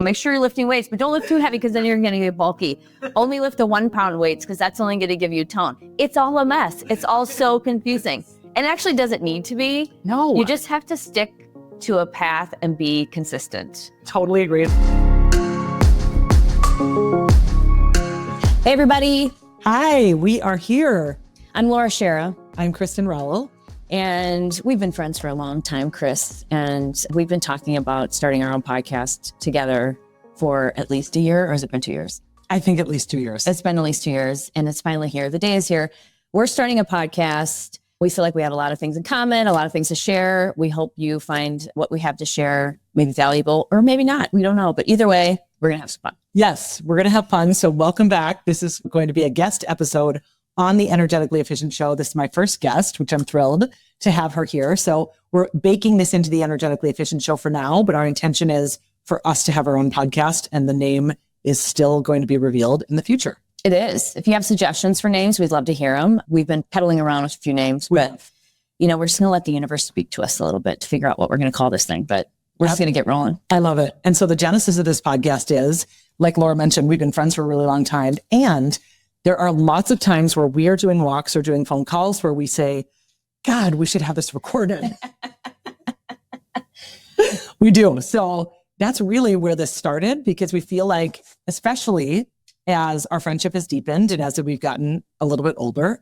Make sure you're lifting weights, but don't lift too heavy because then you're going to get bulky. Only lift the 1 pound weights because that's only going to give you tone. It's all a mess. It's all so confusing. And it actually doesn't need to be. No. You just have to stick to a path and be consistent. Totally agree. Hey, everybody. Hi, we are here. I'm Laura Schara. I'm Kristin Rowell. And we've been friends for a long time, Chris. And we've been talking about starting our own podcast together for at least a year, or has it been 2 years? I think at least 2 years. It's been at least 2 years, and it's finally here. The day is here. We're starting a podcast. We feel like we have a lot of things in common, a lot of things to share. We hope you find what we have to share maybe valuable or maybe not. We don't know. But either way, we're going to have some fun. Yes, we're going to have fun. So welcome back. This is going to be a guest episode on the Energetically Efficient Show. This is my first guest, which I'm thrilled to have her here. So we're baking this into the Energetically Efficient Show for now, but our intention is for us to have our own podcast, and the name is still going to be revealed in the future. It is. If you have suggestions for names, we'd love to hear them. We've been peddling around with a few names, but we're just going to let the universe speak to us a little bit to figure out what we're going to call this thing, but we're just going to get rolling. I love it. And so the genesis of this podcast is, like Laura mentioned, we've been friends for a really long time, and there are lots of times where we are doing walks or doing phone calls where we say, God, we should have this recorded. We do. So that's really where this started, because we feel like, especially as our friendship has deepened and as we've gotten a little bit older,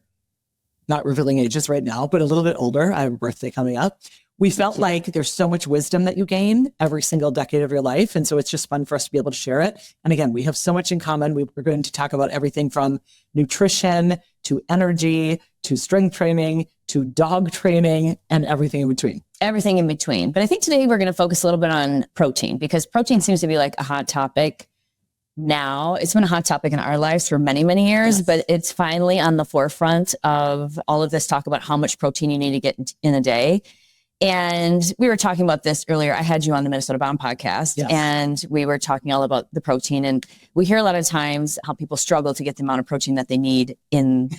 not revealing ages right now, but a little bit older, I have a birthday coming up. We felt like there's so much wisdom that you gain every single decade of your life. And so it's just fun for us to be able to share it. And again, we have so much in common. We're going to talk about everything from nutrition to energy to strength training to dog training and everything in between. Everything in between. But I think today we're going to focus a little bit on protein, because protein seems to be like a hot topic now. It's been a hot topic in our lives for many, many years, but it's finally on the forefront of all of this talk about how much protein you need to get in a day. And we were talking about this earlier. I had you on the Minnesota Bound podcast, and we were talking all about the protein. And we hear a lot of times how people struggle to get the amount of protein that they need in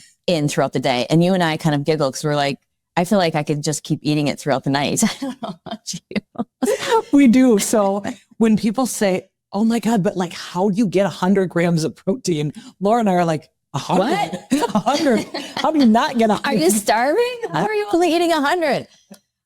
throughout the day. And you and I kind of giggle because we're like, I feel like I could just keep eating it throughout the night. I don't know about you. We do. So when people say, oh my God, but like, how do you get 100 grams of protein? Laura and I are like, 100? What? 100? How do you not get 100? Are you starving? How are you only eating 100?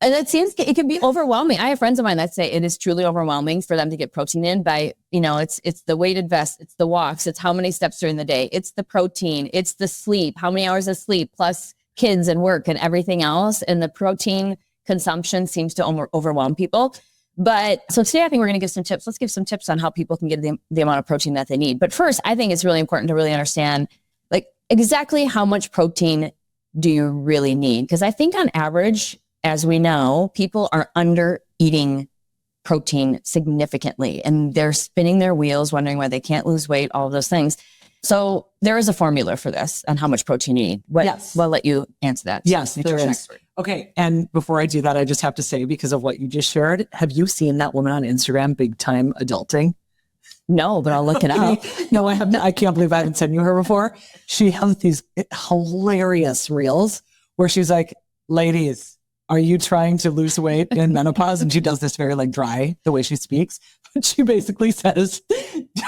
And it seems it can be overwhelming. I have friends of mine that say it is truly overwhelming for them to get protein in by, it's the weighted vest, it's the walks, it's how many steps during the day, it's the protein, it's the sleep, how many hours of sleep, plus kids and work and everything else. And the protein consumption seems to overwhelm people. But so today I think we're going to give some tips. Let's give some tips on how people can get the amount of protein that they need. But first, I think it's really important to really understand like exactly how much protein do you really need? Because I think on average, as we know, people are under eating protein significantly, and they're spinning their wheels, wondering why they can't lose weight, all of those things. So there is a formula for this on how much protein you need. Yes. We'll let you answer that. Yes, there is. Expert. Okay. And before I do that, I just have to say, because of what you just shared, have you seen that woman on Instagram, Big Time Adulting? No, but I'll look it up. No, I haven't. I can't believe I haven't sent you her before. She has these hilarious reels where she's like, ladies, are you trying to lose weight in menopause? And she does this very like dry, the way she speaks. But she basically says,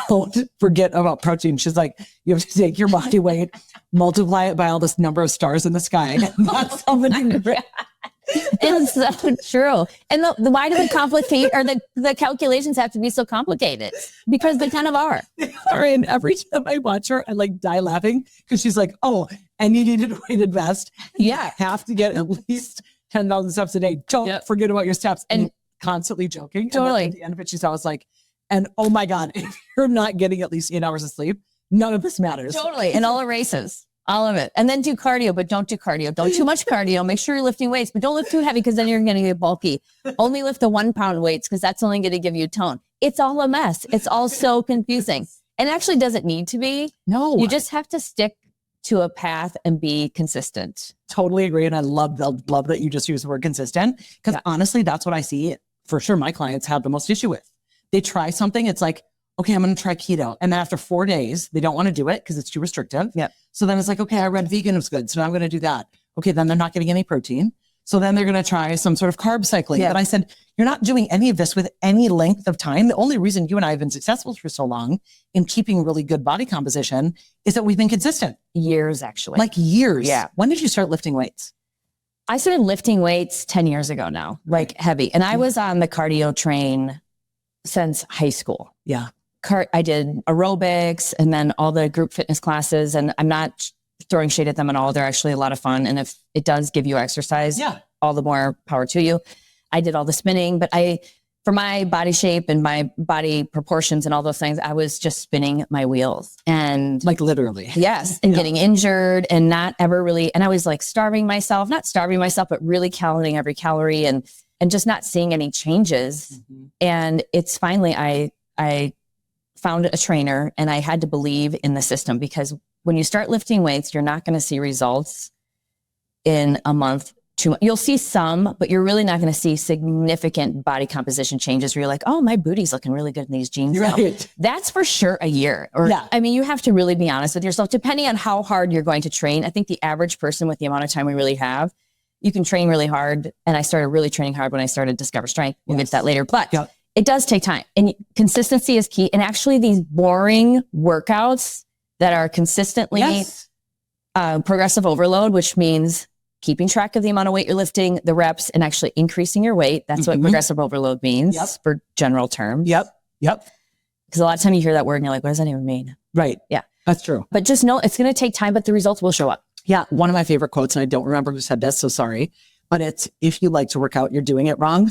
don't forget about protein. She's like, you have to take your body weight, multiply it by all this number of stars in the sky. And that's how many. It's so true. And why do the complicate or the calculations have to be so complicated? Because they kind of are. And every time I watch her, I like die laughing because she's like, oh, and you need a weighted vest. Yeah. You have to get at least 10,000 steps a day. Don't forget about your steps. And constantly joking. Totally. And at the end of it, she's always like, and oh my God, if you're not getting at least 8 hours of sleep, none of this matters. Totally. And all the races, all of it. And then do cardio, but don't do cardio. Don't too much cardio. Make sure you're lifting weights, but don't lift too heavy because then you're going to get bulky. Only lift the 1 pound weights because that's only going to give you tone. It's all a mess. It's all so confusing. And it actually doesn't need to be. No. You just have to stick to a path and be consistent. Totally agree. And I love that you just use the word consistent, because honestly, that's what I see for sure my clients have the most issue with. They try something. It's like, okay, I'm going to try keto. And then after 4 days, they don't want to do it because it's too restrictive. Yeah. So then it's like, okay, I read vegan was good. So now I'm going to do that. Okay. Then they're not getting any protein. So then they're going to try some sort of carb cycling. But I said, you're not doing any of this with any length of time. The only reason you and I have been successful for so long in keeping really good body composition is that we've been consistent. Years, actually. Like years. Yeah. When did you start lifting weights? I started lifting weights 10 years ago now, like heavy. And I was on the cardio train since high school. Yeah. I did aerobics and then all the group fitness classes. And I'm not throwing shade at them at all. They're actually a lot of fun. And if it does give you exercise, all the more power to you. I did all the spinning, but for my body shape and my body proportions and all those things, I was just spinning my wheels and like literally. Yes. And getting injured and not ever really. And I was like not starving myself, but really counting every calorie and just not seeing any changes. And it's finally, I found a trainer and I had to believe in the system, because when you start lifting weights, you're not going to see results in a month. You'll see some, but you're really not going to see significant body composition changes where you're like, oh, my booty's looking really good in these jeans. Right. That's for sure a year. I mean, you have to really be honest with yourself, depending on how hard you're going to train. I think the average person, with the amount of time we really have, you can train really hard. And I started really training hard when I started Discover Strength. We'll get to that later, but it does take time, and consistency is key. And actually these boring workouts that are consistently progressive overload, which means keeping track of the amount of weight you're lifting, the reps, and actually increasing your weight. That's what progressive overload means for general terms. Because a lot of time you hear that word and you're like, what does that even mean? Right. Yeah. That's true. But just know it's going to take time, but the results will show up. Yeah. One of my favorite quotes, and I don't remember who said this, so sorry, but it's, if you like to work out, you're doing it wrong.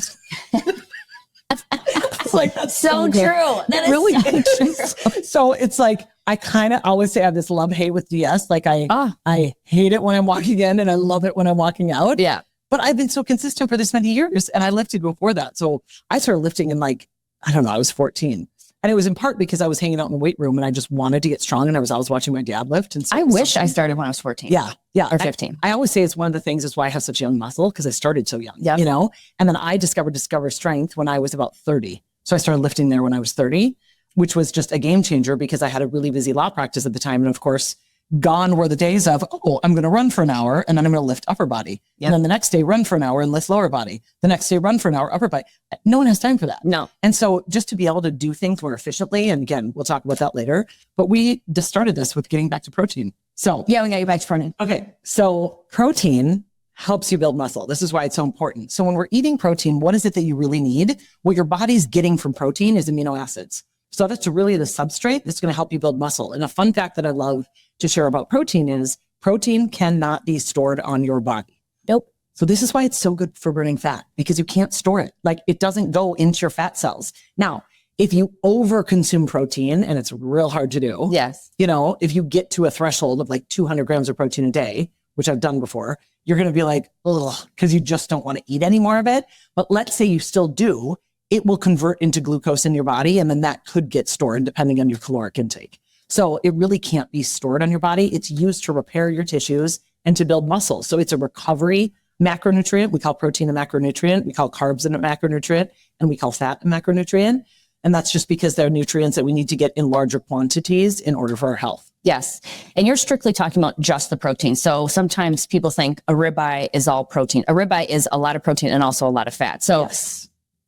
It's like, that's so true. That really is. So it's like, I kind of always say I have this love-hate with DS. Like I hate it when I'm walking in and I love it when I'm walking out. Yeah. But I've been so consistent for this many years, and I lifted before that. So I started lifting in I was 14. And it was in part because I was hanging out in the weight room and I just wanted to get strong, and I was always watching my dad lift. And so I wish I started when I was 14. Yeah. Or 15. I always say it's one of the things is why I have such young muscle, because I started so young, you know? And then I discovered Strength when I was about 30. So I started lifting there when I was 30, which was just a game changer because I had a really busy law practice at the time. And of course, gone were the days of, I'm going to run for an hour and then I'm going to lift upper body. And then the next day, run for an hour and lift lower body. The next day, run for an hour, upper body. No one has time for that. No. And so just to be able to do things more efficiently, and again, we'll talk about that later, but we just started this with getting back to protein. So yeah, we got you back to protein. Okay. So protein helps you build muscle. This is why it's so important. So when we're eating protein, what is it that you really need? What your body's getting from protein is amino acids. So that's really the substrate that's going to help you build muscle. And a fun fact that I love to share about protein is protein cannot be stored on your body. Nope. So this is why it's so good for burning fat, because you can't store it. Like, it doesn't go into your fat cells. Now, if you overconsume protein, and it's real hard to do. Yes. You know, if you get to a threshold of like 200 grams of protein a day, which I've done before, you're going to be like, ugh, because you just don't want to eat any more of it. But let's say you still do, it will convert into glucose in your body, and then that could get stored depending on your caloric intake. So it really can't be stored on your body. It's used to repair your tissues and to build muscle. So it's a recovery macronutrient. We call protein a macronutrient. We call carbs a macronutrient, and we call fat a macronutrient. And that's just because they're nutrients that we need to get in larger quantities in order for our health. Yes. And you're strictly talking about just the protein. So sometimes people think a ribeye is all protein. A ribeye is a lot of protein and also a lot of fat. So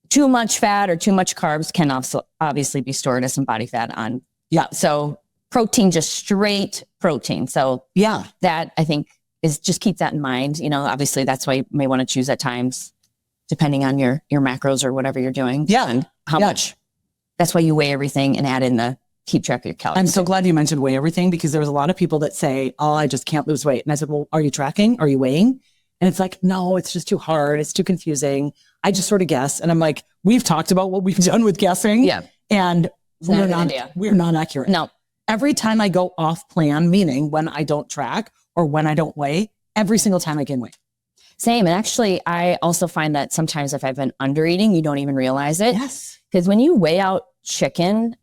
too much fat or too much carbs can also obviously be stored as some body fat on. Yeah. So protein, just straight protein. So that I think is, just keep that in mind. You know, obviously that's why you may want to choose at times, depending on your macros or whatever you're doing. Yeah. And how much. That's why you weigh everything and add in the keep track of your calories. I'm so glad you mentioned weigh everything, because there was a lot of people that say, oh, I just can't lose weight. And I said, well, are you tracking? Are you weighing? And it's like, no, it's just too hard. It's too confusing. I just sort of guess. And I'm like, we've talked about what we've done with guessing. Yeah. And we're not accurate. No. Every time I go off plan, meaning when I don't track or when I don't weigh, every single time I gain weight. Same. And actually, I also find that sometimes if I've been under eating, you don't even realize it. Yes. Because when you weigh out chicken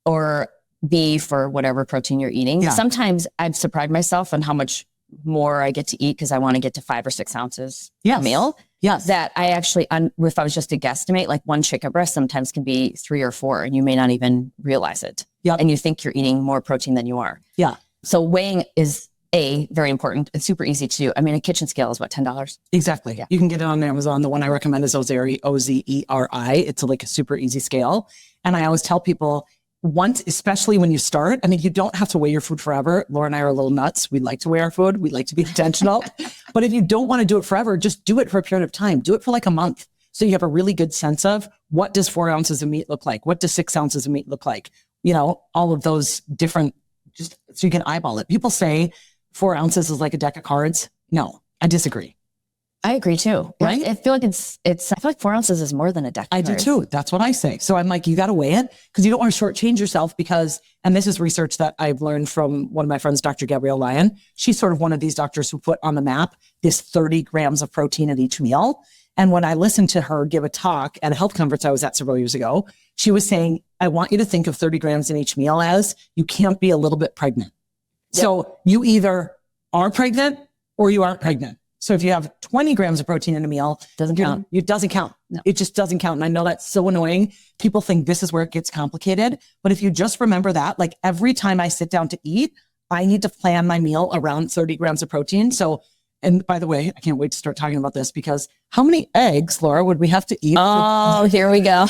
or beef or whatever protein you're eating, sometimes I've surprised myself on how much more I get to eat, because I want to get to 5 or 6 ounces a meal. Yes. That I actually, if I was just to guesstimate, like one chicken breast sometimes can be 3 or 4, and you may not even realize it. Yep. And you think you're eating more protein than you are. Yeah. So weighing is very important. It's super easy to do. I mean, a kitchen scale is what, $10? Exactly. Yeah. You can get it on Amazon. The one I recommend is Ozeri, Ozeri. It's like a super easy scale. And I always tell people once, especially when you start, I mean, you don't have to weigh your food forever. Laura and I are a little nuts. We like to weigh our food. We like to be intentional. But if you don't want to do it forever, just do it for a period of time. Do it for like a month. So you have a really good sense of what does 4 ounces of meat look like? What does 6 ounces of meat look like? You know, all of those different, just so you can eyeball it. People say 4 ounces is like a deck of cards. No, I disagree. I agree too. Right? I feel like I feel like 4 ounces is more than a deck. I do too. That's what I say. So I'm like, you got to weigh it because you don't want to shortchange yourself because, and this is research that I've learned from one of my friends, Dr. Gabrielle Lyon. She's sort of one of these doctors who put on the map this 30 grams of protein at each meal. And when I listened to her give a talk at a health conference I was at several years ago, she was saying, I want you to think of 30 grams in each meal as you can't be a little bit pregnant. Yep. So you either are pregnant or you aren't pregnant. So if you have 20 grams of protein in a meal, doesn't count. It doesn't count. No. It just doesn't count. And I know that's so annoying. People think this is where it gets complicated. But if you just remember that, like every time I sit down to eat, I need to plan my meal around 30 grams of protein. So, and by the way, I can't wait to start talking about this because how many eggs, Laura, would we have to eat? Oh, here we go.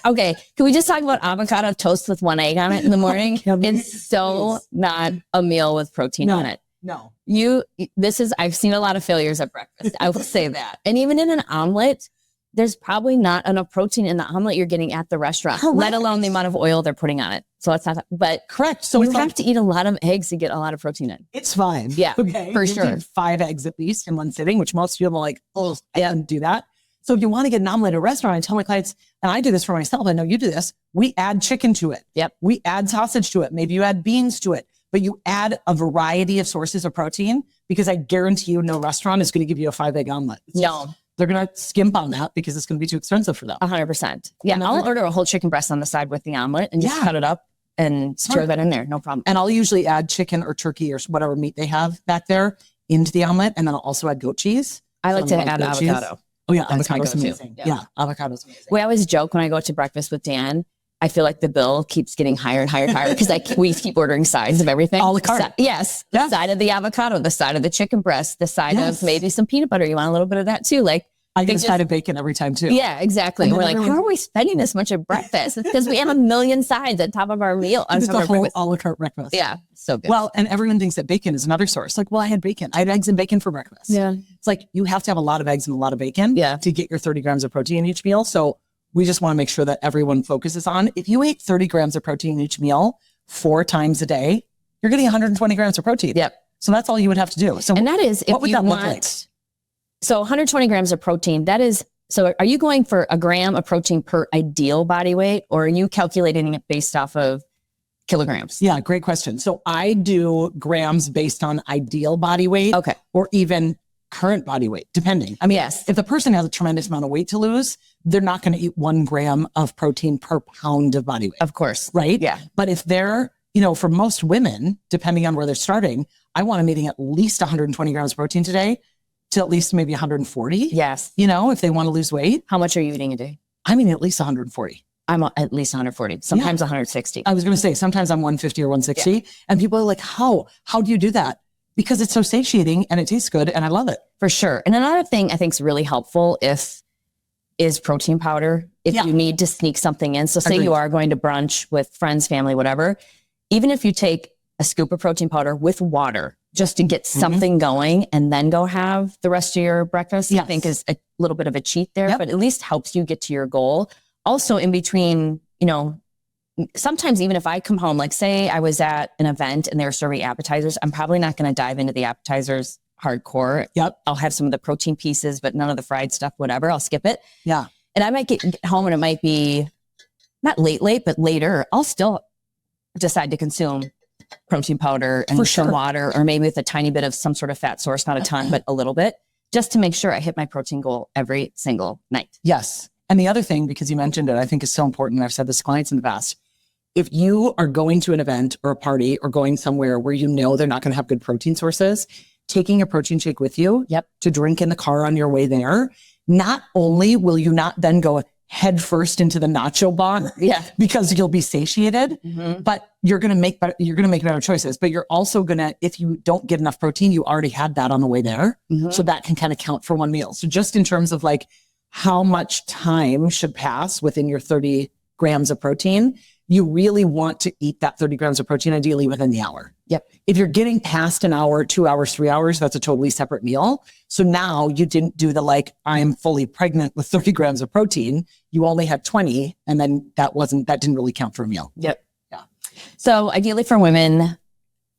Okay, can we just talk about avocado toast with 1 egg on it in the morning? It's so not a meal with protein on it. No. I've seen a lot of failures at breakfast. I will say that. And even in an omelet, there's probably not enough protein in the omelet you're getting at the restaurant, let alone the amount of oil they're putting on it. So that's not, but correct. So you have to eat a lot of eggs to get a lot of protein in. It's fine. Yeah, okay. For you sure. Eat 5 eggs at least in one sitting, which most people are like, oh, I can't do that. So if you want to get an omelet at a restaurant, I tell my clients, and I do this for myself, I know you do this, we add chicken to it. Yep. We add sausage to it. Maybe you add beans to it, but you add a variety of sources of protein because I guarantee you no restaurant is going to give you a 5 egg omelet. No. They're going to skimp on that because it's going to be too expensive for them. 100%. Yeah. And I'll order a whole chicken breast on the side with the omelet and just cut it up and stir that in there. No problem. And I'll usually add chicken or turkey or whatever meat they have back there into the omelet. And then I'll also add goat cheese. I like to add avocado. Oh yeah. That's avocado's amazing. Yeah. Avocado's amazing. We always joke when I go to breakfast with Dan, I feel like the bill keeps getting higher and higher and higher because we keep ordering sides of everything. A la carte. Yes. The side of the avocado, the side of the chicken breast, the side of maybe some peanut butter. You want a little bit of that too. Like I get a side of bacon every time too. Yeah, exactly. And we're like, how are we spending this much at breakfast? It's because we have a million sides on top of our meal. It's the whole a la carte breakfast. Yeah. So good. Well, and everyone thinks that bacon is another source. Like, well, I had bacon. I had eggs and bacon for breakfast. Yeah. It's like you have to have a lot of eggs and a lot of bacon to get your 30 grams of protein each meal. So we just want to make sure that everyone focuses on, if you ate 30 grams of protein each meal 4 times a day, you're getting 120 grams of protein. Yep. So that's all you would have to do. So and that is, if you want, so 120 grams of protein, that is, so are you going for a gram of protein per ideal body weight, or are you calculating it based off of kilograms? Yeah, great question. So I do grams based on ideal body weight or even current body weight, depending. I mean, if the person has a tremendous amount of weight to lose, they're not going to eat 1 gram of protein per pound of body weight. Of course. Right? Yeah. But if they're, for most women, depending on where they're starting, I want them eating at least 120 grams of protein today to at least maybe 140. Yes. If they want to lose weight. How much are you eating a day? I'm eating at least 140. I'm at least 140, sometimes 160. I was going to say, sometimes I'm 150 or 160. And people are like, how do you do that? Because it's so satiating and it tastes good and I love it. For sure. And another thing I think is really helpful is protein powder. If you need to sneak something in. So say you are going to brunch with friends, family, whatever, even if you take a scoop of protein powder with water just to get something going and then go have the rest of your breakfast, I think is a little bit of a cheat there, but at least helps you get to your goal. Also in between, sometimes even if I come home, like say I was at an event and they were serving appetizers, I'm probably not going to dive into the appetizers hardcore. Yep. I'll have some of the protein pieces, but none of the fried stuff, whatever. I'll skip it. Yeah. And I might get home and it might be not late, but later. I'll still decide to consume protein powder and some water, or maybe with a tiny bit of some sort of fat source, not a ton, but a little bit, just to make sure I hit my protein goal every single night. Yes. And the other thing, because you mentioned it, I think is so important. I've said this to clients in the past. If you are going to an event or a party or going somewhere where they're not going to have good protein sources, taking a protein shake with you to drink in the car on your way there, not only will you not then go, head first into the nacho bar because you'll be satiated, but you're going to make better choices. But you're also going to, if you don't get enough protein, you already had that on the way there. So that can kind of count for one meal. So just in terms of like how much time should pass within your 30 grams of protein, you really want to eat that 30 grams of protein, ideally within the hour. If you're getting past an hour, 2 hours, 3 hours, that's a totally separate meal. So now you didn't do the like, I'm fully pregnant with 30 grams of protein. You only had 20. And then that didn't really count for a meal. So ideally for women,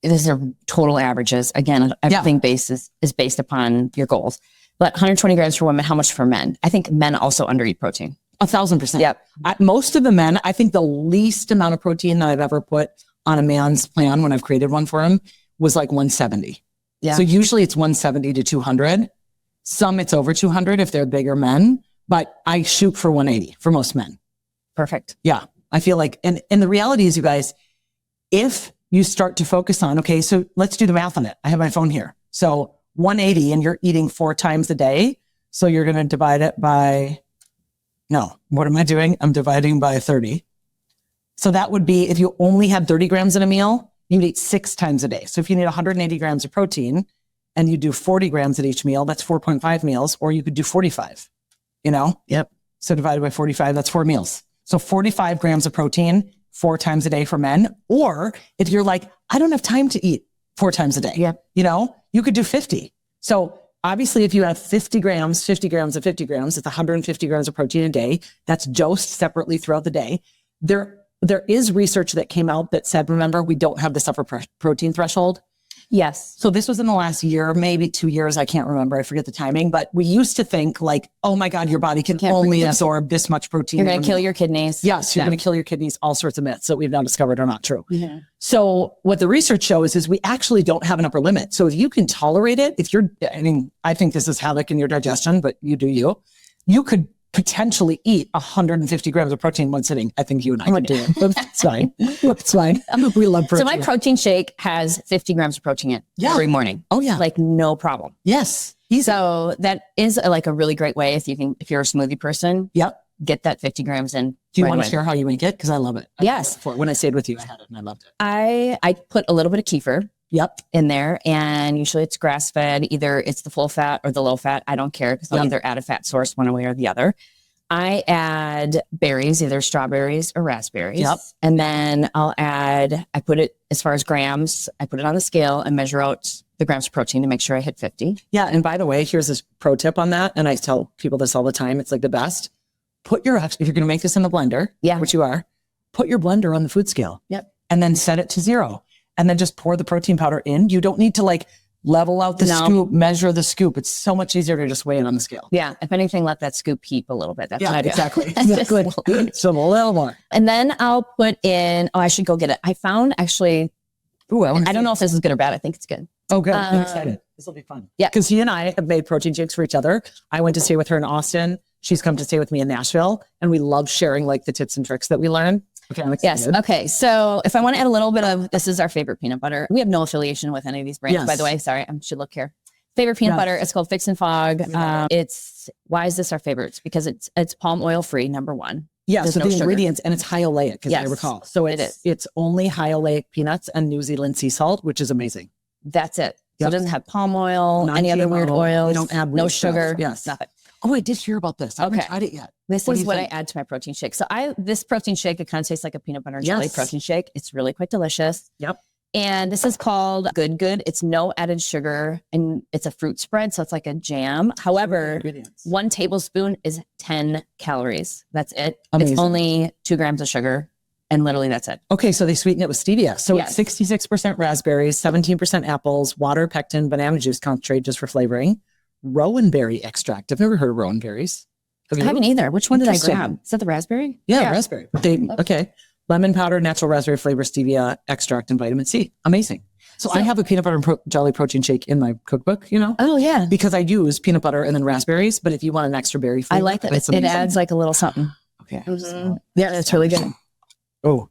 these are total averages. Again, everything is based upon your goals. But 120 grams for women, how much for men? I think men also undereat protein. 1,000%. Most of the men, I think the least amount of protein that I've ever put on a man's plan when I've created one for him was like 170. So usually it's 170 to 200. Some it's over 200 if they're bigger men, but I shoot for 180 for most men. Perfect. I feel like, and the reality is, you guys, if you start to focus on, okay, so let's do the math on it. I have my phone here. So 180 and you're eating 4 times a day. So you're going to divide it by, no, what am I doing? I'm dividing by 30. So that would be, if you only had 30 grams in a meal, you'd eat 6 times a day. So if you need 180 grams of protein and you do 40 grams at each meal, that's 4.5 meals, or you could do 45, So divided by 45, that's 4 meals. So 45 grams of protein 4 times a day for men. Or if you're like, I don't have time to eat 4 times a day, you could do 50. So obviously if you have 50 grams, 50 grams of 50 grams, it's 150 grams of protein a day. That's dosed separately throughout the day. There is research that came out that said, remember, we don't have this upper protein threshold. So this was in the last year, maybe 2 years. I can't remember. I forget the timing, but we used to think like, oh my God, your body can only absorb this much protein. You're going to kill your kidneys. Yes, you're going to kill your kidneys. All sorts of myths that we've now discovered are not true. So what the research shows is we actually don't have an upper limit. So if you can tolerate it, I think this is havoc in your digestion, but you do you could potentially eat 150 grams of protein in one sitting. I think you and I would do it. It's fine. It's fine. We love protein. So my protein shake has 50 grams of protein in it every morning. Like no problem. So that is like a really great way if you're a smoothie person. Get that 50 grams in. Do you want to share how you make it? Because I love it. Yes. When I stayed with you, I had it and I loved it. I put a little bit of kefir in there, and usually it's grass-fed. Either it's the full fat or the low fat. I don't care because I'll either add a fat source one way or the other. I add berries, either strawberries or raspberries. And then I put it, as far as grams, I put it on the scale and measure out the grams of protein to make sure I hit 50. And by the way, here's this pro tip on that. And I tell people this all the time. It's like the best. If you're going to make this in the blender, which you are, put your blender on the food scale. And then set it to 0. And then just pour the protein powder in. You don't need to like level out the scoop, measure the scoop. It's so much easier to just weigh it on the scale. If anything, let that scoop heap a little bit. That's what I do. Exactly. So a little more. And then I'll put in, I should go get it. I found actually, I don't know if this is good or bad. I think it's good. Oh, good. I'm excited. This will be fun. Because he and I have made protein shakes for each other. I went to stay with her in Austin. She's come to stay with me in Nashville. And we love sharing like the tips and tricks that we learn. Okay, I'm excited. Yes. Okay. So if I want to add a little bit of, this is our favorite peanut butter. We have no affiliation with any of these brands, by the way. Sorry, I should look here. Favorite peanut butter. It's called Fix and Fog. Why is this our favorite? It's because it's palm oil free, number one. So the ingredients, and it's high oleic, as I recall. So it's only high oleic peanuts and New Zealand sea salt, which is amazing. That's it. So it doesn't have palm oil, any other weird oils. Don't add no sugar. Nothing. Oh, I did hear about this. I haven't tried it yet. This is what I add to my protein shake. So this protein shake, it kind of tastes like a peanut butter and jelly protein shake. It's really quite delicious. And this is called Good Good. It's no added sugar and it's a fruit spread. So it's like a jam. However, 1 tablespoon is 10 calories. That's it. Amazing. It's only 2 grams of sugar. And literally that's it. Okay, so they sweeten it with stevia. So it's 66% raspberries, 17% apples, water, pectin, banana juice concentrate just for flavoring. Rowan berry extract. I've never heard of rowan berries. I haven't either. Which one did I grab? Is that the raspberry? Yeah. Raspberry. Okay. Lemon powder, natural raspberry flavor, stevia extract, and vitamin C. Amazing. So I have a peanut butter and jelly protein shake in my cookbook, Oh, yeah. Because I use peanut butter and then raspberries. But if you want an extra berry flavor, I like that. It adds like a little something. Okay. Yeah, it's really good. Oh,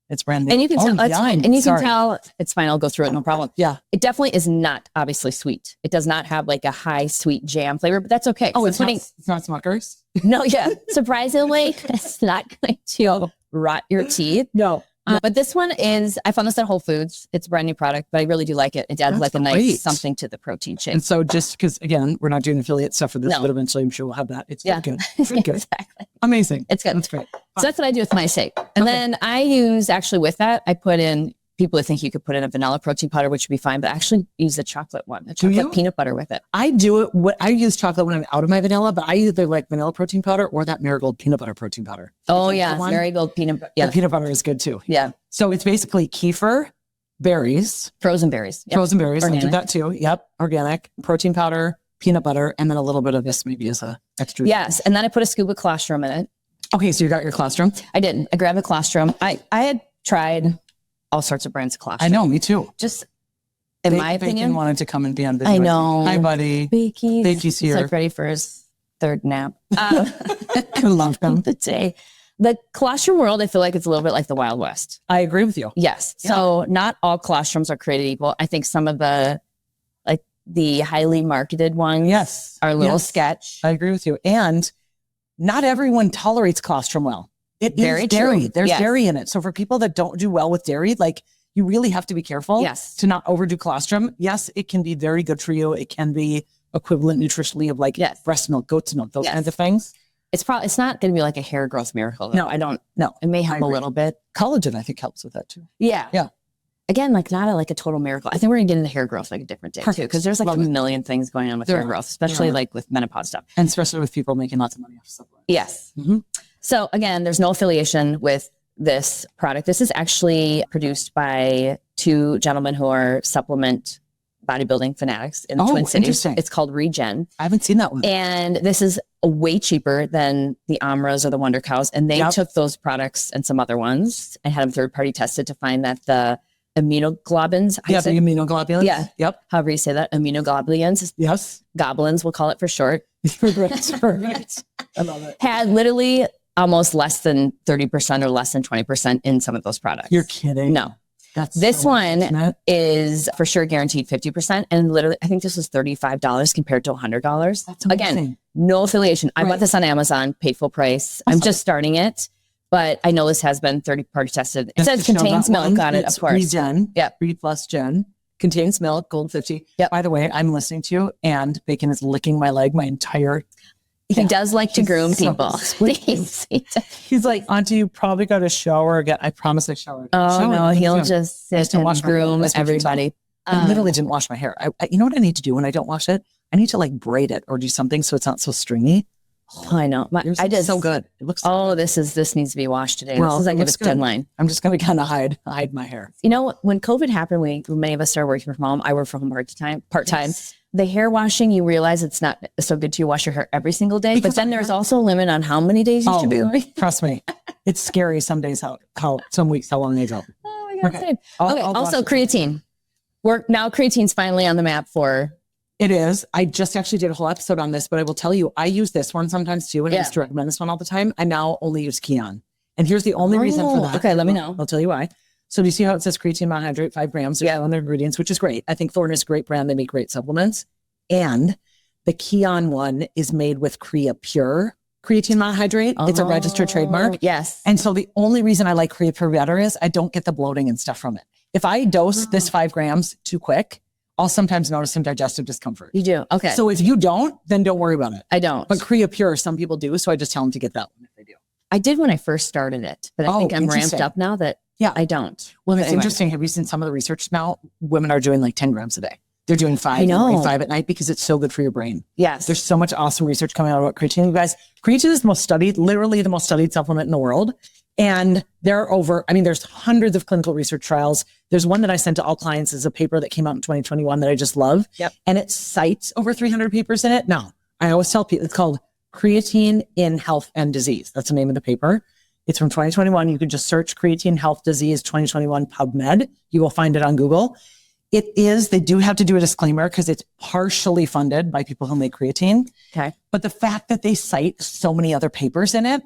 it's brand new. And you can tell it's fine. And you can tell it's fine. I'll go through it. No problem. Yeah. It definitely is not obviously sweet. It does not have like a high sweet jam flavor, but that's okay. Oh, it's not Smucker's? No, yeah. Surprisingly, it's not going to rot your teeth. No. But this one is, I found this at Whole Foods. It's a brand new product, but I really do like it. It adds like a nice something to the protein shake. And so just because, again, we're not doing affiliate stuff for this, but eventually I'm sure we'll have that. It's good. Very good. Exactly. Amazing. It's good. That's great. So that's what I do with my shake. And then I use, actually with that, I put in, people would think you could put in a vanilla protein powder, which would be fine, but I actually use the chocolate one, the chocolate peanut butter with it. I do it. I use chocolate when I'm out of my vanilla, but I either like vanilla protein powder or that marigold peanut butter protein powder. Oh yeah. Marigold peanut butter. Yeah. The peanut butter is good too. Yeah. So it's basically kefir, berries, frozen berries. Yep. Frozen berries. Organic. I do that too. Yep. Organic protein powder, peanut butter, and then a little bit of this maybe as a extra. Yes. And then I put a scoop of colostrum in it. Okay. So you got your colostrum? I did. I grabbed the colostrum. I had tried all sorts of brands of colostrum. I know, me too. Just in my opinion. Bacon wanted to come and be on video. I know. Hi, buddy. Bakey's here. He's like ready for his third nap. I love him. The day. The colostrum world, I feel like it's a little bit like the Wild West. I agree with you. Yes. Yeah. So not all colostrums are created equal. I think some of the highly marketed ones are a little sketch. I agree with you. And not everyone tolerates colostrum well. It is dairy. There's dairy in it. So for people that don't do well with dairy, like you really have to be careful to not overdo colostrum. Yes, it can be very good for you. It can be equivalent nutritionally of like breast milk, goat's milk, those kinds of things. It's not going to be like a hair growth miracle. Though. No, I don't. No, it may help a little bit. Collagen, I think, helps with that too. Yeah. Yeah. Again, like not a total miracle. I think we're going to get into hair growth like a different day too, because there's like a million things going on with hair growth, especially like with menopause stuff. And especially with people making lots of money off supplements. Yes. Mm-hmm. So again, there's no affiliation with this product. This is actually produced by two gentlemen who are supplement bodybuilding fanatics in the Twin Cities. It's called Regen. I haven't seen that one. And this is way cheaper than the Amras or the Wonder Cows. And they took those products and some other ones and had them third-party tested to find that the immunoglobulins. The immunoglobulins. Yeah. Yep. However you say that, immunoglobulins. Yes. Goblins, we'll call it for short. Perfect. I love it. Had literally almost less than 30% or less than 20% in some of those products. You're kidding. No. That's this one is for sure guaranteed 50%. And literally, I think this was $35 compared to $100. That's amazing. Again, no affiliation. I bought this on Amazon, paid full price. I'm just starting it, but I know this has been third-party tested. It says contains milk on it, of course. Regen. Yeah. Re plus Gen. Contains milk, gold 50. Yep. By the way, I'm listening to you and Bacon is licking my leg my entire. He does like to groom people. He's like, Auntie, you probably got to shower again. I promise I showered. Oh, no, he'll just sit and groom everybody. I literally didn't wash my hair. You know what I need to do when I don't wash it? I need to like braid it or do something so it's not so stringy. Oh, I know. I did so good. It looks. This needs to be washed today. Well, this is like a deadline. I'm just going to kind of hide my hair. You know, when COVID happened, many of us started working from home. I work from home part time. Yes. The hair washing, you realize it's not so good to wash your hair every single day. Because but then there's also a limit on how many days you should be wearing. Trust me, it's scary some days some weeks how long they go. Oh my God! Okay. Also creatine. Creatine's finally on the map for. It is. I just actually did a whole episode on this, but I will tell you, I use this one sometimes too, and I used to recommend this one all the time. I now only use Keon. And here's the only reason for that. Okay, let me know. I'll tell you why. So do you see how it says creatine monohydrate, 5 grams? There's on their ingredients, which is great. I think Thorne is a great brand. They make great supplements. And the Keon one is made with Crea Pure creatine monohydrate. It's a registered trademark. Yes. And so the only reason I like Crea Pure better is I don't get the bloating and stuff from it. If I dose this 5 grams too quick, I'll sometimes notice some digestive discomfort. You do? Okay. So if you don't, then don't worry about it. I don't. But Crea Pure, some people do. So I just tell them to get that one if they do. I did when I first started it, but I think I'm ramped up now that I don't. Well, it's interesting. Have you seen some of the research now? Women are doing like 10 grams a day. They're doing 5 at night because it's so good for your brain. Yes. There's so much awesome research coming out about creatine. You guys, creatine is literally the most studied supplement in the world. And there's hundreds of clinical research trials. There's one that I sent to all clients as a paper that came out in 2021 that I just love. Yep. And it cites over 300 papers in it. Now, I always tell people it's called Creatine in Health and Disease. That's the name of the paper. It's from 2021. You can just search Creatine Health Disease 2021 PubMed. You will find it on Google. They do have to do a disclaimer because it's partially funded by people who make creatine. Okay. But the fact that they cite so many other papers in it,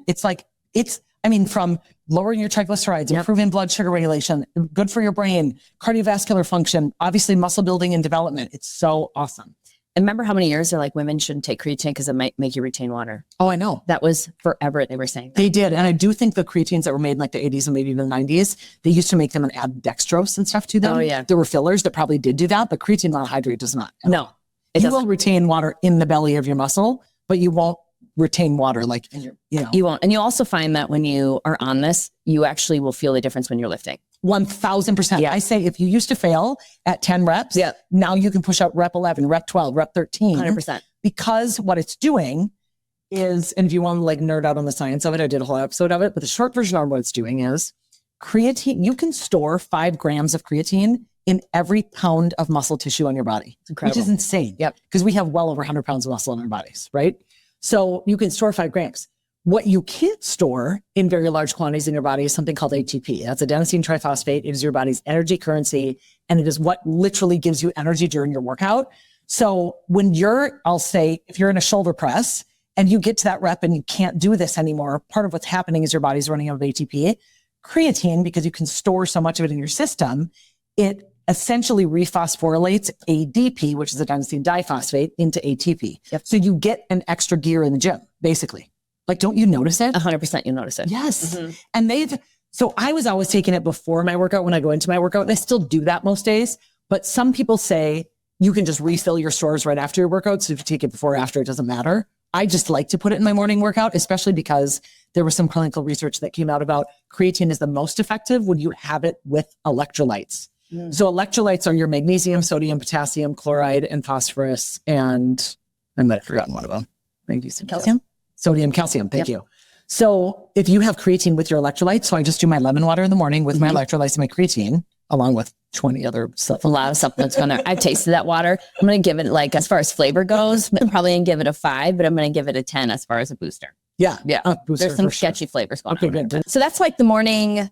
from lowering your triglycerides, improving blood sugar regulation, good for your brain, cardiovascular function, obviously muscle building and development. It's so awesome. And remember how many years they're like, women shouldn't take creatine because it might make you retain water. Oh, I know. That was forever. They were saying that. They did. And I do think the creatines that were made in like the 80s and maybe even the 90s, they used to make them and add dextrose and stuff to them. Oh, yeah. There were fillers that probably did do that, but creatine monohydrate does not. No. You will retain water in the belly of your muscle, but you won't retain water like in your, You won't. And you also find that when you are on this, you actually will feel the difference when you're lifting. 1000%. Yeah. I say if you used to fail at 10 reps, now you can push out rep 11, rep 12, rep 13. 100%. Because what it's doing is, and if you want to like nerd out on the science of it, I did a whole episode of it, but the short version of what it's doing is creatine. You can store 5 grams of creatine in every pound of muscle tissue on your body, which is insane. Yep. Because we have well over 100 pounds of muscle in our bodies, right? So you can store 5 grams. What you can't store in very large quantities in your body is something called ATP. That's adenosine triphosphate. It is your body's energy currency, and it is what literally gives you energy during your workout. So when I'll say, if you're in a shoulder press and you get to that rep and you can't do this anymore, part of what's happening is your body's running out of ATP. Creatine, because you can store so much of it in your system, it essentially rephosphorylates ADP, which is adenosine diphosphate, into ATP. Yep. So you get an extra gear in the gym, basically. Like, don't you notice it? 100% you notice it. Yes. Mm-hmm. And so I was always taking it before my workout when I go into my workout, and I still do that most days. But some people say you can just refill your stores right after your workout. So if you take it before or after, it doesn't matter. I just like to put it in my morning workout, especially because there was some clinical research that came out about creatine is the most effective when you have it with electrolytes. Mm. So electrolytes are your magnesium, sodium, potassium, chloride, and phosphorus. And I might have forgotten one of them. Magnesium, calcium? Sodium, calcium. Thank you. So if you have creatine with your electrolytes, so I just do my lemon water in the morning with my electrolytes and my creatine, along with 20 other stuff. A lot of supplements going there. I've tasted that water. I'm going to give it, like, as far as flavor goes, I'm probably going to give it a 5, but I'm going to give it a 10 as far as a booster. Yeah. Yeah. There's some sketchy flavors going on. Good. So that's like the morning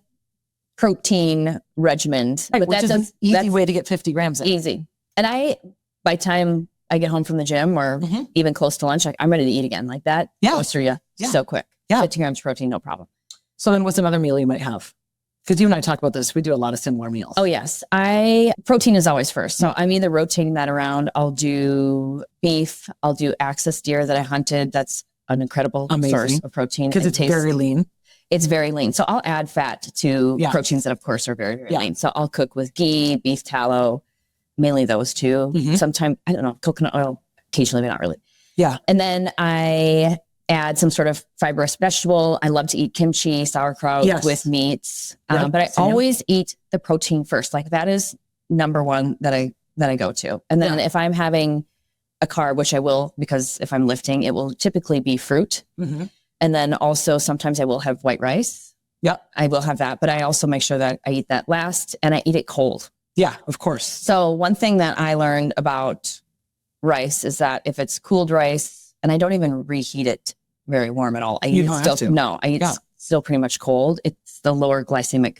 protein regimen. Right, but which is an easy way to get 50 grams in. Easy. And by time I get home from the gym or even close to lunch, I'm ready to eat again. Like that goes through you so quick. Yeah. 50 grams protein, no problem. So then what's another meal you might have? Because you and I talk about this. We do a lot of similar meals. Oh, yes. Protein is always first. So I'm either rotating that around. I'll do beef. I'll do axis deer that I hunted. That's an incredible source of protein. Because it's very lean. It's very lean. So I'll add fat to proteins that, of course, are very, very lean. So I'll cook with ghee, beef tallow, mainly those two. Sometimes, I don't know, coconut oil, occasionally, but not really. Yeah. And then I add some sort of fibrous vegetable. I love to eat kimchi, sauerkraut with meats. But I always eat the protein first. Like that is number one that I go to. And then if I'm having a carb, which I will, because if I'm lifting, it will typically be fruit. And then also sometimes I will have white rice. Yeah. I will have that, but I also make sure that I eat that last and I eat it cold. Yeah, of course. So one thing that I learned about rice is that if it's cooled rice, and I don't even reheat it very warm at all. I eat it still pretty much cold. It's the lower glycemic.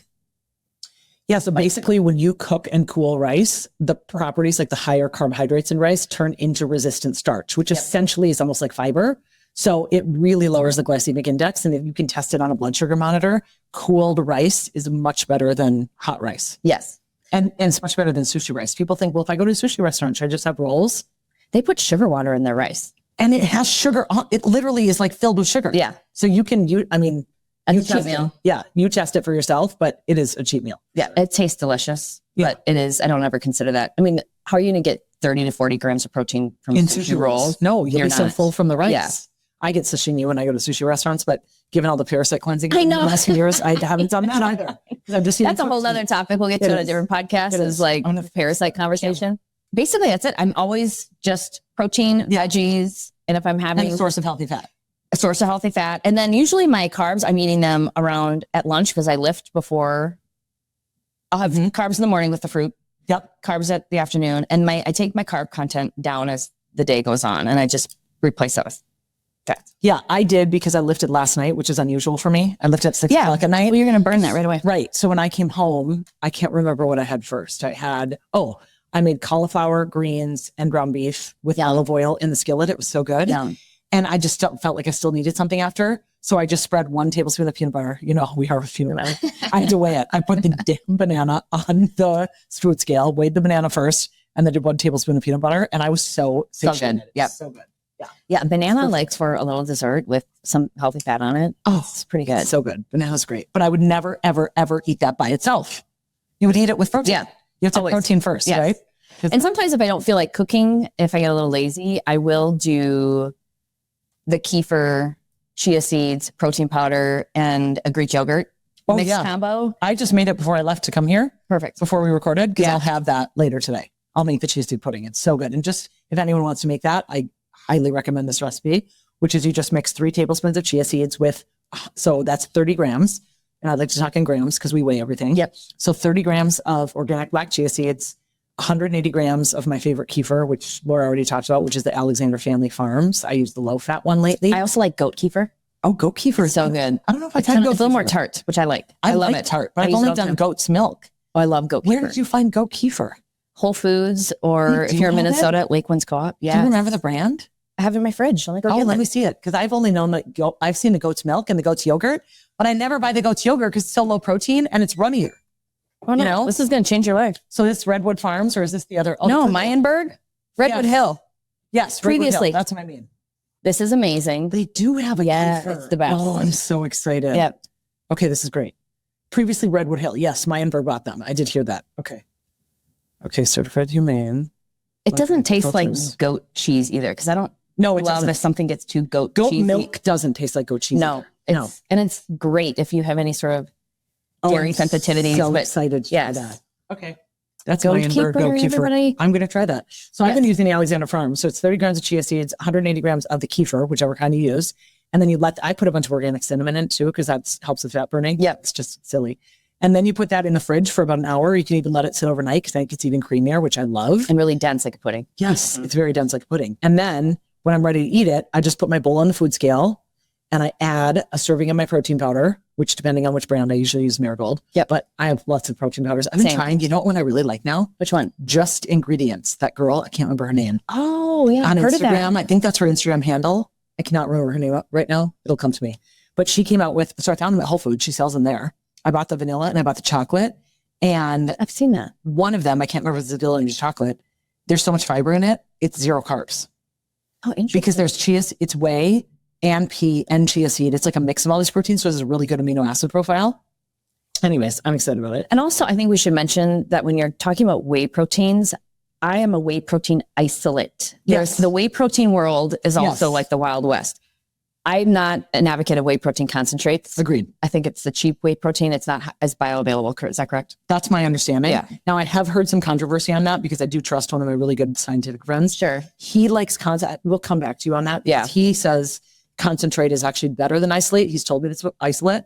Yeah, so basically when you cook and cool rice, the properties like the higher carbohydrates in rice turn into resistant starch, which essentially is almost like fiber. So it really lowers the glycemic index. And if you can test it on a blood sugar monitor, cooled rice is much better than hot rice. Yes. And it's much better than sushi rice. People think, well, if I go to a sushi restaurant, should I just have rolls? They put sugar water in their rice. And it has sugar on it. Literally is like filled with sugar. Yeah. So you can, you cheat meal. Yeah. You test it for yourself, but it is a cheat meal. Yeah. It tastes delicious, but it is, I don't ever consider that. I mean, how are you going to get 30 to 40 grams of protein from sushi rolls? No, you're so full from the rice. Yeah. I get sashimi when I go to sushi restaurants, but given all the parasite cleansing in the last few years, I haven't done that either. I'm just that's a whole other topic. We'll get to in a different podcast. Is like parasite conversation. Yeah. Basically, that's it. I'm always just protein, veggies, and if I'm having a source of healthy fat. A source of healthy fat. And then usually my carbs, I'm eating them around at lunch because I lift before. I'll have carbs in the morning with the fruit. Yep. Carbs at the afternoon. And I take my carb content down as the day goes on, and I just replace that with fat. Yeah, I did because I lifted last night, which is unusual for me. I lifted at 6 o'clock at night. Well, you're going to burn that right away. Right. So when I came home, I can't remember what I had first. I made cauliflower, greens, and ground beef with olive oil in the skillet. It was so good. Yeah. And I just felt like I still needed something after. So I just spread 1 tablespoon of peanut butter. You know, we are with peanut butter. I had to weigh it. I put the damn banana on the fruit scale, weighed the banana first, and then did 1 tablespoon of peanut butter. And I was so good. Yep. So good. Yeah. Banana likes for a little dessert with some healthy fat on it. Oh, it's pretty good. So good. Banana's great. But I would never, ever, ever eat that by itself. You would eat it with protein. Yeah. You have to have protein first, right? And sometimes if I don't feel like cooking, if I get a little lazy, I will do the kefir, chia seeds, protein powder, and a Greek yogurt mixed combo. I just made it before I left to come here. Perfect. Before we recorded, because I'll have that later today. I'll make the chia seed pudding. It's so good. And just if anyone wants to make that, I highly recommend this recipe, which is you just mix 3 tablespoons of chia seeds with, so that's 30 grams. And I'd like to talk in grams because we weigh everything. Yep. So 30 grams of organic black chia seeds, 180 grams of my favorite kefir, which Laura already talked about, which is the Alexander Family Farms. I use the low fat one lately. I also like goat kefir. Oh, goat kefir is so good. I don't know if I've had goat. It's a little more tart, which I like. I love like it. Tart, but I've only done goat's milk. Oh, I love goat kefir. Where did you find goat kefir? Whole Foods, or if you're in Minnesota, at Lake Winds Co-op. Yeah. Do you remember the brand? I have it in my fridge. Let me see it. Because I've only known that I've seen the goat's milk and the goat's yogurt, but I never buy the goat's yogurt because it's so low protein and it's runnier. Oh, no. You know? This is going to change your life. So this Redwood Farms, or is this the other? Oh, no, Meyenberg, Redwood Hill. Yes, previously. That's what I mean. This is amazing. They do have a kefir. It's the best. Oh, I'm so excited. Yep. Okay, this is great. Previously Redwood Hill. Yes, Meyenberg bought them. I did hear that. Okay. Okay, certified humane. It doesn't taste like goat cheese either, because I don't love if something gets too goat cheesy. Milk doesn't taste like goat cheese. No. And it's great if you have any sort of dairy sensitivities. So excited for that. Okay. That's goat kefir, everybody. I'm going to try that. So I've been using the Alexander Farms. So it's 30 grams of chia seeds, 180 grams of the kefir, whichever kind you use. And then I put a bunch of organic cinnamon in it too, because that helps with fat burning. Yeah. It's just silly. And then you put that in the fridge for about an hour. You can even let it sit overnight because I think it's even creamier, which I love. And really dense like a pudding. Yes, it's very dense like a pudding. And then when I'm ready to eat it, I just put my bowl on the food scale and I add a serving of my protein powder, which depending on which brand, I usually use Marigold. Yeah, but I have lots of protein powders. I've been trying, you know what one I really like now? Which one? Just Ingredients. That girl, I can't remember her name. Oh, yeah. On Instagram, I think that's her Instagram handle. I cannot remember her name right now. It'll come to me. But she came out with, so I found them at Whole Foods. She sells them there. I bought the vanilla and I bought the chocolate. And I've seen that. One of them, I can't remember if it's the vanilla or chocolate. There's so much fiber in it. It's 0 carbs. Oh, interesting. Because there's it's whey and pea and chia seed. It's like a mix of all these proteins. So it's a really good amino acid profile. Anyways, I'm excited about it. And also, I think we should mention that when you're talking about whey proteins, I am a whey protein isolate. Yes. The whey protein world is also like the Wild West. I'm not an advocate of whey protein concentrates. Agreed. I think it's the cheap whey protein. It's not as bioavailable. Is that correct? That's my understanding. Yeah. Now, I have heard some controversy on that because I do trust one of my really good scientific friends. Sure. He likes we'll come back to you on that. Yeah. He says concentrate is actually better than isolate. He's told me it's isolate.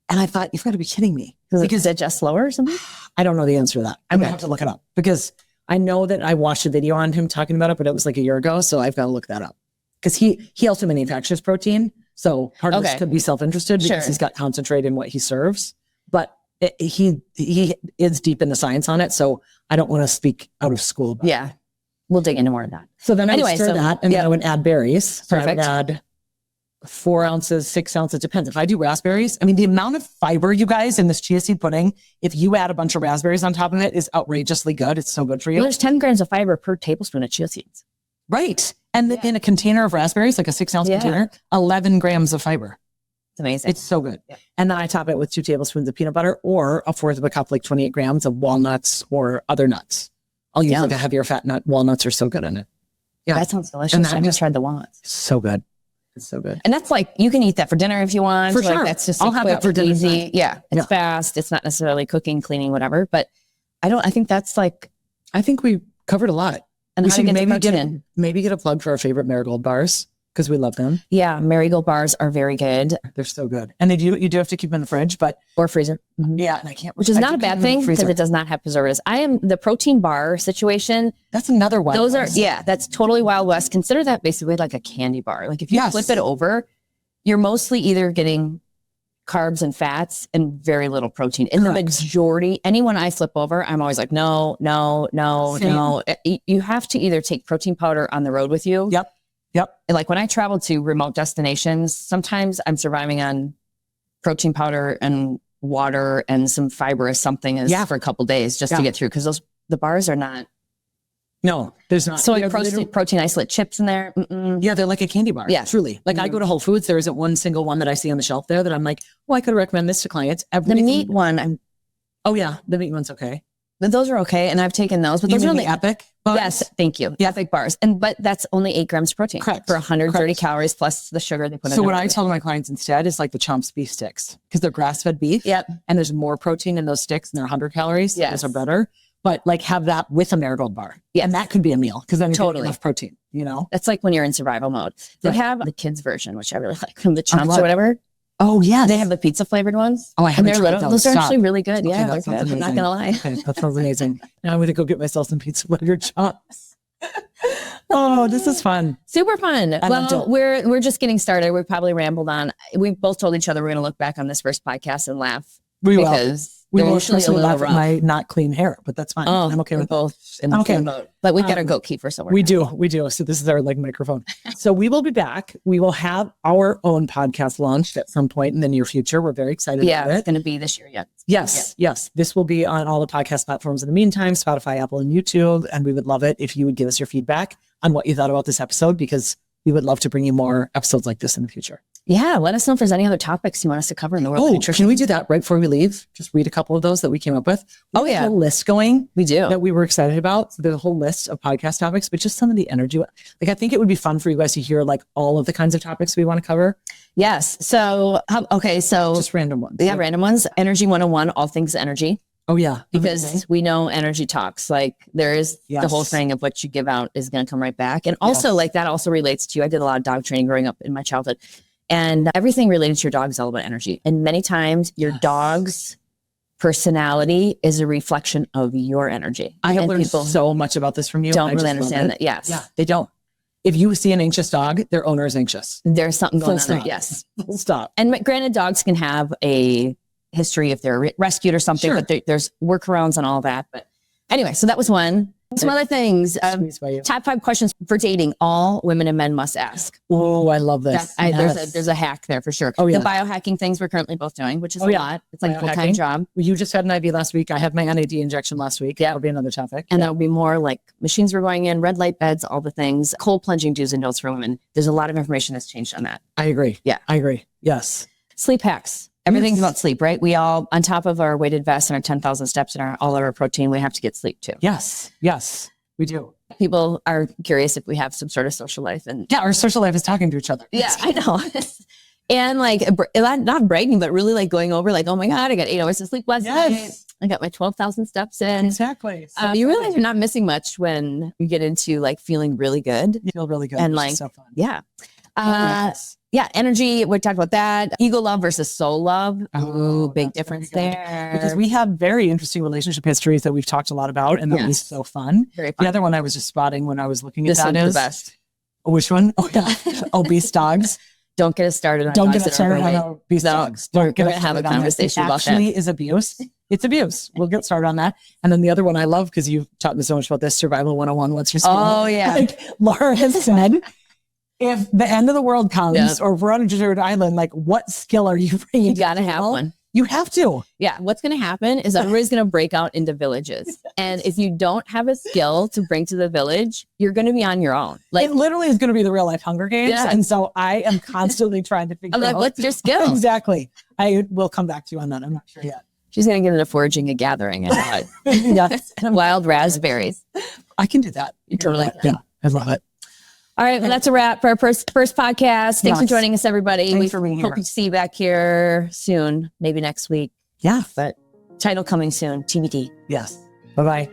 And I thought, you've got to be kidding me. Because it just slower or something? I don't know the answer to that. I'm going to have to look it up because I know that I watched a video on him talking about it, but it was like a year ago. So I've got to look that up because he also manufactures protein. So part of this could be self-interested because he's got concentrate in what he serves, but he is deep in the science on it. So I don't want to speak out of school. Yeah. We'll dig into more of that. So then I would stir that and then I would add berries. So Perfect. I would add 4 ounces, 6 ounces, depends. If I do raspberries, I mean, the amount of fiber, you guys, in this chia seed pudding, if you add a bunch of raspberries on top of it, is outrageously good. It's so good for you. Well, there's 10 grams of fiber per tablespoon of chia seeds. Right. And in a container of raspberries, like a 6 ounce container, 11 grams of fiber. It's amazing. It's so good. Yeah. And then I top it with 2 tablespoons of peanut butter or 1/4 of a cup, like 28 grams of walnuts or other nuts. I'll use like a heavier fat nut. Walnuts are so good in it. Yeah. That sounds delicious. I just tried the walnuts. So good. It's so good. And that's like, you can eat that for dinner if you want. For sure. That's just I'll have that for dinner. Easy. Yeah. It's fast. It's not necessarily cooking, cleaning, whatever. But I think that's like. I think we covered a lot. And we how should to maybe get a plug for our favorite Marigold bars because we love them. Yeah. Marigold bars are very good. They're so good. And you do have to keep them in the fridge, or freezer. Mm-hmm. Yeah. And I can't, which is not a bad thing because it does not have preservatives. I am the protein bar situation. That's another one. Those are, that's totally Wild West. Consider that basically like a candy bar. Like if you flip it over, you're mostly either getting carbs and fats and very little protein. In the majority, anyone I flip over, I'm always like, no. You have to either take protein powder on the road with you. Yep. And like when I travel to remote destinations, sometimes I'm surviving on protein powder and water and some fiber or something for a couple days just to get through. Because the bars are not No, there's not. Soy They're protein isolate chips in there. Yeah, they're like a candy bar. Yeah. Truly. Like I go to Whole Foods, there isn't one single one that I see on the shelf there that I'm like, I could recommend this to clients. The meat one, oh yeah, the meat one's okay. but those are okay, and I've taken those. But those are only Epic bars? Yes, thank you. Yeah. Epic bars, but that's only 8 grams of protein. Correct. For 130 Correct. calories plus the sugar they put in. So what I tell my clients instead is like the Chomps beef sticks because they're grass-fed beef. Yep. And there's more protein in those sticks and they're 100 calories. Yes. Those are better. But like have that with a marigold bar. Yeah. And that could be a meal because then you're getting enough protein, you know? That's like when you're in survival mode. They Right. have the kids version, which I really like, from the Chomps or whatever. Oh yeah. They have the pizza flavored ones. Oh, I haven't and they're tried little. those. Those are Stop. actually really good. Okay, Yeah, that they're sounds good. I'm not amazing. gonna lie. Okay, that sounds amazing. Now I'm going to go get myself some pizza flavored Chomps. Oh, this is fun. Super fun. loved Well, it. we're just getting started. We probably rambled on. We both told each other we're going to look back on this first podcast and laugh We will. because We they're will usually a especially little laugh at rough. my not clean hair, but that's fine. Oh, I'm okay with we're that. both in the Okay. same boat. But we've got our goat keeper somewhere. We do. So this is our like microphone. So we will be back. We will have our own podcast launched at some point in the near future. We're very excited Yeah, about it's it. going to be this year yet. Yes. This will be on all the podcast platforms in the meantime, Spotify, Apple, and YouTube. And we would love it if you would give us your feedback on what you thought about this episode, because we would love to bring you more episodes like this in the future. Yeah, let us know if there's any other topics you want us to cover in the world of Oh, nutrition. can we do that right before we leave? Just read a couple of those that we came up with. We Oh, have yeah. a list going We do. that we were excited about. So there's a whole list of podcast topics, but just some of the energy. Like I think it would be fun for you guys to hear like all of the kinds of topics we want to cover. Yes. So, so Just random ones. yeah, random ones. Energy 101, all things energy, Oh yeah. because we know energy talks. Like there is the whole Yes. thing of what you give out is going to come right back. And also Yes. like that also relates to, I did a lot of dog training growing up in my childhood, and everything related to your dog is all about energy. And many times your dog's personality is a reflection of your energy. I have And learned people so much about this from you. don't I really just love understand it. that. Yes. Yeah, they don't. If you see an anxious dog, their owner is anxious. There's something going Full on there. stop. Yes. Full stop. And granted, dogs can have a history if they're rescued or something, Sure. but there's workarounds and all that. But anyway, so that was one. Some other things. Squeezed by you. Top 5 questions for dating all women and men must ask. Oh, I love this. There's a hack there for sure. Oh, yeah. The biohacking things we're currently both doing, which is Oh, a yeah. lot. It's like a full-time Biohacking. job. Well, you just had an IV last week. I had my NAD injection last week. That'll be another topic. And that would be more like machines were going in, red light beds, all the things, cold plunging do's and don'ts for women. There's a lot of information that's changed on that. I agree. Yeah. I agree. Yes. Sleep hacks. Everything's Yes. about sleep, right? We all, on top of our weighted vest and our 10,000 steps and all of our protein, we have to get sleep too. Yes. Yes. We do. People are curious if we have some sort of social life. And Yeah. Our social life is talking to each other. yeah, I know. And like, not bragging, but really like going over like, oh my God, I got 8 hours of sleep last night. Yes. I got my 12,000 steps in. Exactly. You realize you're not missing much when you get into like feeling really good. You feel really good. And which like, is so fun. Yeah. Yes. Yeah. Energy. We talked about that. Ego love versus soul love. Oh, Ooh, big that's difference very good. there. Because we have very interesting relationship histories that we've talked a lot about, and that was Yes. so fun. Very The fun. other one I was just spotting when I was looking This at that one's is the best. which one? Oh yeah, obese dogs. Don't get us started on Don't dogs get that us started are on overweight. obese No, dogs. we're Don't get gonna us have a started on that. conversation It about that. actually is abuse. It's abuse. We'll get started on that. And then the other one I love because you've taught me so much about this, Survival 101. What's your skill? Oh, yeah. Like Laura has said, if the end of the world comes Yeah. or if we're on a desert island, like what skill are you bringing? You got to have one. You have to. Yeah. What's going to happen is everybody's going to break out into villages. And if you don't have a skill to bring to the village, you're going to be on your own. Like, It literally is going to be the real life Hunger Games. Yeah. And so I am constantly trying to figure I'm like, out. what's your skill? Exactly. I will come back to you on that. I'm not sure yet. She's going to get into foraging and gathering and Yes. wild raspberries. I can do that. You totally Yeah. I love it. All right. Well, that's a wrap for our first podcast. Thanks for Yes. joining us, everybody. Thanks We for being hope here. to see you back here soon, maybe next week, Yeah. but title coming soon, TBD. Yes. Bye-bye.